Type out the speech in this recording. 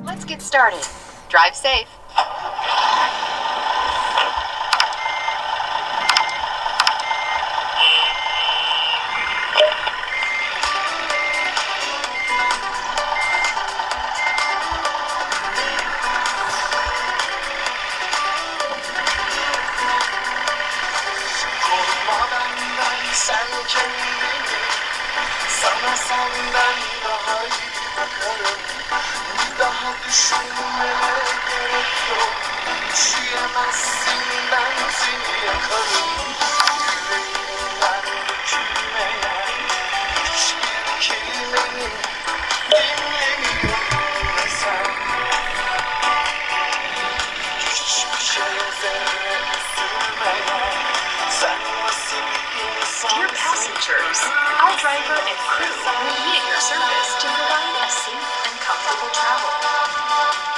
Let's get started. Drive safe. Sen kendini, sana senden daha iyi bakarım. Bir daha düşünmene gerek yok. Üşüyemezsin, ben seni yakarım. Yüreğimden dökülmeyen hiçbir kelimeni dinlemiyorum desem. Hiçbir şeye zerre üzülmeyen sen nasıl bir insansın? Dear passengers, our driver and crew will be at your service to provide a safe and comfortable travel.